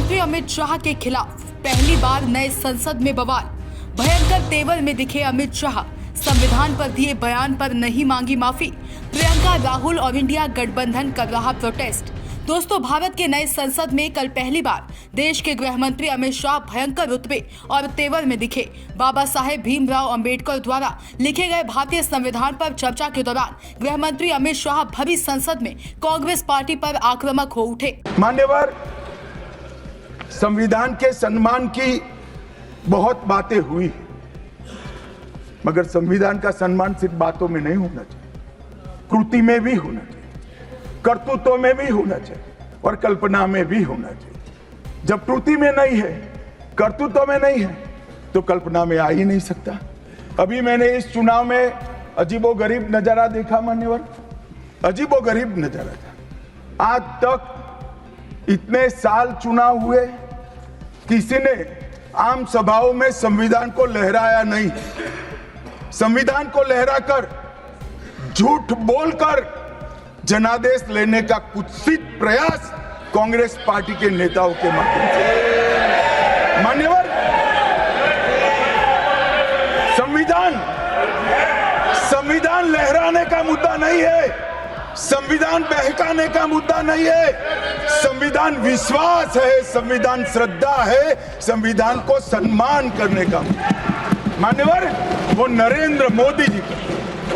मंत्री अमित शाह के खिलाफ पहली बार नए संसद में बवाल। भयंकर तेवर में दिखे अमित शाह, संविधान पर दिए बयान पर नहीं मांगी माफी। प्रियंका, राहुल और इंडिया गठबंधन कर रहा प्रोटेस्ट। दोस्तों, भारत के नए संसद में कल पहली बार देश के गृह मंत्री अमित शाह भयंकर रुतबे और तेवर में दिखे। बाबा साहेब भीमराव अंबेडकर द्वारा लिखे गए भारतीय संविधान पर चर्चा के दौरान गृह मंत्री अमित शाह भरी संसद में कांग्रेस पार्टी पर आक्रामक हो उठे। मान्यवर, संविधान के सम्मान की बहुत बातें हुई, मगर संविधान का सम्मान सिर्फ बातों में नहीं होना चाहिए, कृति में भी होना चाहिए, कर्तृत्व में भी होना चाहिए और कल्पना में भी होना चाहिए। जब कृति में नहीं है, कर्तृत्व में नहीं है, तो कल्पना में आ ही नहीं सकता। अभी मैंने इस चुनाव में अजीबोगरीब नजारा देखा मान्यवर, अजीबोगरीब नजारा था। आज तक इतने साल चुनाव हुए, किसी ने आम सभाओं में संविधान को लहराया नहीं। संविधान को लहराकर, झूठ बोलकर जनादेश लेने का कुत्सित प्रयास कांग्रेस पार्टी के नेताओं के माध्यम से। मान्यवर, संविधान लहराने का मुद्दा नहीं है, संविधान बहकाने का मुद्दा नहीं है। संविधान विश्वास है, संविधान श्रद्धा है, संविधान को सम्मान करने का। मान्यवर, वो नरेंद्र मोदी जी का,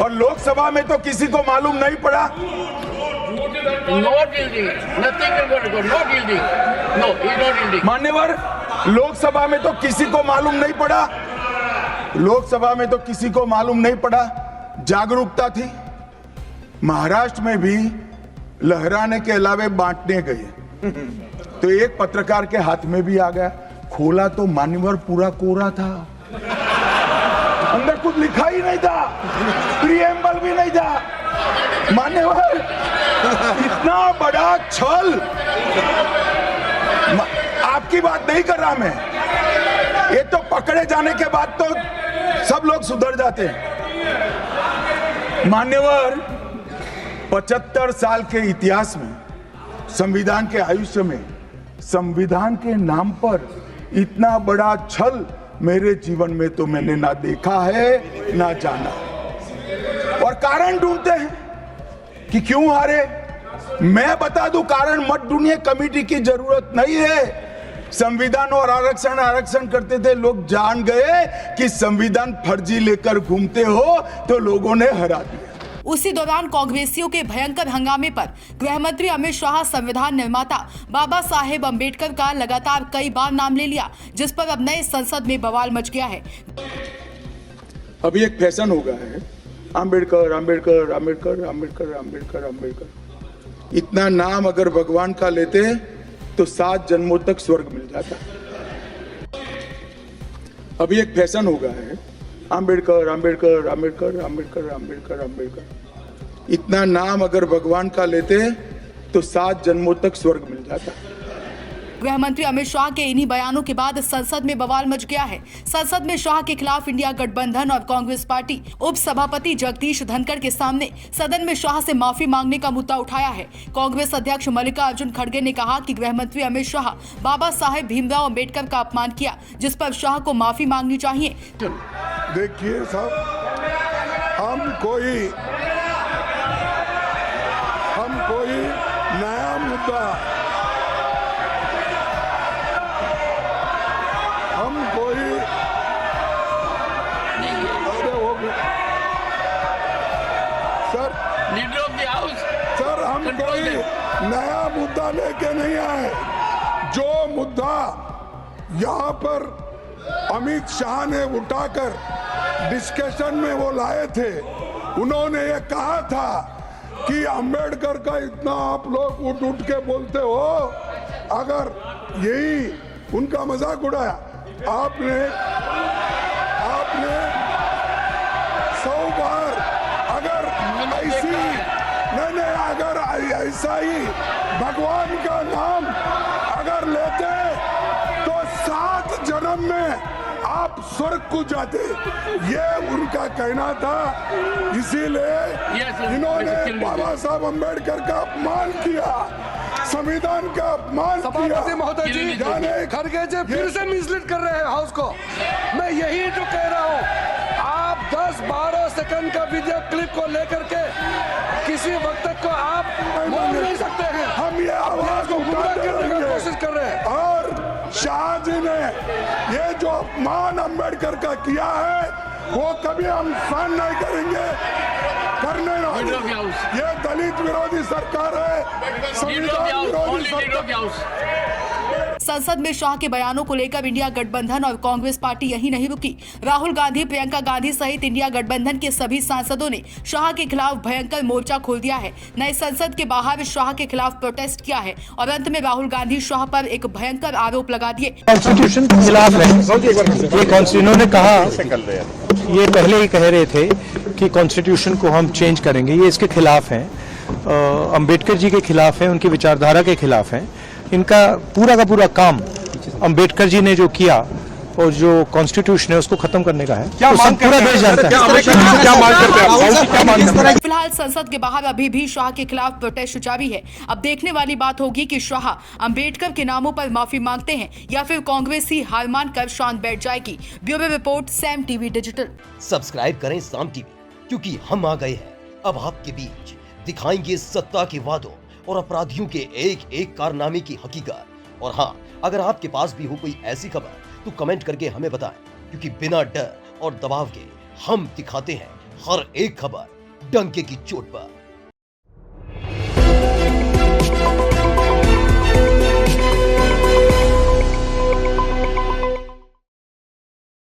और लोकसभा में तो किसी को मालूम नहीं पड़ा। मान्यवर, लोकसभा में तो किसी को मालूम नहीं पड़ा, लोकसभा में तो किसी को मालूम नहीं पड़ा। जागरूकता थी। महाराष्ट्र में भी लहराने के अलावे बांटने गए तो एक पत्रकार के हाथ में भी आ गया। खोला तो मान्यवर पूरा कोरा था, अंदर कुछ लिखा ही नहीं था, प्रीएम्बल भी नहीं था। मान्यवर, इतना बड़ा छल। आपकी बात नहीं कर रहा मैं, ये तो पकड़े जाने के बाद तो सब लोग सुधर जाते हैं। मान्यवर, 75 साल के इतिहास में, संविधान के आयुष्य में, संविधान के नाम पर इतना बड़ा छल मेरे जीवन में तो मैंने ना देखा है ना जाना। और कारण ढूंढते हैं कि क्यों हारे। मैं बता दूं, कारण मत ढूंढिए, कमेटी की जरूरत नहीं है। संविधान और आरक्षण करते थे, लोग जान गए कि संविधान फर्जी लेकर घूमते हो तो लोगों ने हरा दिया। उसी दौरान कांग्रेसियों के भयंकर हंगामे पर गृह मंत्री अमित शाह संविधान निर्माता बाबा साहेब अंबेडकर का लगातार कई बार नाम ले लिया, जिस पर अब नए संसद में बवाल मच गया है। अभी एक फैशन हो गया है, अंबेडकर अंबेडकर अंबेडकर अंबेडकर अंबेडकर अंबेडकर। इतना नाम अगर भगवान का लेते तो 7 जन्मों तक स्वर्ग मिल जाता। अभी एक फैशन हो गया है, अंबेडकर अंबेडकर अंबेडकर अंबेडकर अंबेडकर अंबेडकर। इतना नाम अगर भगवान का लेते तो 7 जन्मों तक स्वर्ग मिल जाता। गृह मंत्री अमित शाह के इन्हीं बयानों के बाद संसद में बवाल मच गया है। संसद में शाह के खिलाफ इंडिया गठबंधन और कांग्रेस पार्टी उप सभापति जगदीश धनखड़ के सामने सदन में शाह से माफी मांगने का मुद्दा उठाया है। कांग्रेस अध्यक्ष मल्लिकार्जुन खड़गे ने कहा कि गृह मंत्री अमित शाह बाबा साहेब भीमराव अंबेडकर का अपमान किया, जिस पर शाह को माफी मांगनी चाहिए। देखिए साहब, हम कोई नया मुद्दा, सर हम कोई नया मुद्दा लेके नहीं आए। जो मुद्दा यहाँ पर अमित शाह ने उठाकर डिस्कशन में वो लाए थे, उन्होंने ये कहा था कि अंबेडकर का इतना आप लोग उठ उठ के बोलते हो, अगर यही उनका मजाक उड़ाया आपने 100 बार, अगर ऐसा ही भगवान का नाम अगर लेते तो 7 जन्म में आप स्वर्ग को जाते, ये उनका कहना था। इसीलिए इन्होंने बाबा साहब अंबेडकर का अपमान किया। संविधान का अपमान सभापति महोदय जी, यानी खड़गे जी फिर से मिसलीड कर रहे हैं हाउस को। मैं यही तो कह रहा हूँ, आप 10-12 सेकंड का वीडियो क्लिप को लेकर के किसी वक्त को आप बोल नहीं सकते हैं। हम ये आवाज को गुमराह उठाते करने की रहेंगे। कोशिश कर रहे हैं। और शाह जी ने ये जो अपमान अंबेडकर का किया है वो कभी हम सहन नहीं करेंगे, करने नहीं। ये दलित विरोधी सरकार है, संविधान विरोधी सरकार। संसद में शाह के बयानों को लेकर इंडिया गठबंधन और कांग्रेस पार्टी यही नहीं रुकी। राहुल गांधी, प्रियंका गांधी सहित इंडिया गठबंधन के सभी सांसदों ने शाह के खिलाफ भयंकर मोर्चा खोल दिया है। नए संसद के बाहर शाह के खिलाफ प्रोटेस्ट किया है और अंत में राहुल गांधी शाह पर एक भयंकर आरोप लगा दिए। कॉन्स्टिट्यूशन के खिलाफ है ये। इन्होंने कहा, ये पहले ही कह रहे थे कि कॉन्स्टिट्यूशन को हम चेंज करेंगे, ये इसके खिलाफ हैं। अंबेडकर जी के खिलाफ हैं, उनकी विचारधारा के खिलाफ हैं। इनका पूरा का पूरा काम अंबेडकर जी ने जो किया और जो कॉन्स्टिट्यूशन है उसको खत्म करने का है। क्या मांग पूरा देश जानता है। फिलहाल संसद के बाहर अभी भी शाह के खिलाफ प्रोटेस्ट जारी है। अब देखने वाली बात होगी कि शाह अंबेडकर के नामों पर माफी मांगते हैं या फिर कांग्रेस ही हार मानकर शांत बैठ जाएगी। Bureau report, Sam TV digital. Subscribe करें साम टीवी, क्योंकि हम आ गए हैं अब आपके बीच। दिखाएंगे सत्ता के वादों और अपराधियों के एक एक कारनामे की हकीकत। और हाँ, अगर आपके पास भी हो कोई ऐसी खबर तो कमेंट करके हमें बताएं, क्योंकि बिना डर और दबाव के हम दिखाते हैं हर एक खबर डंके की चोट पर।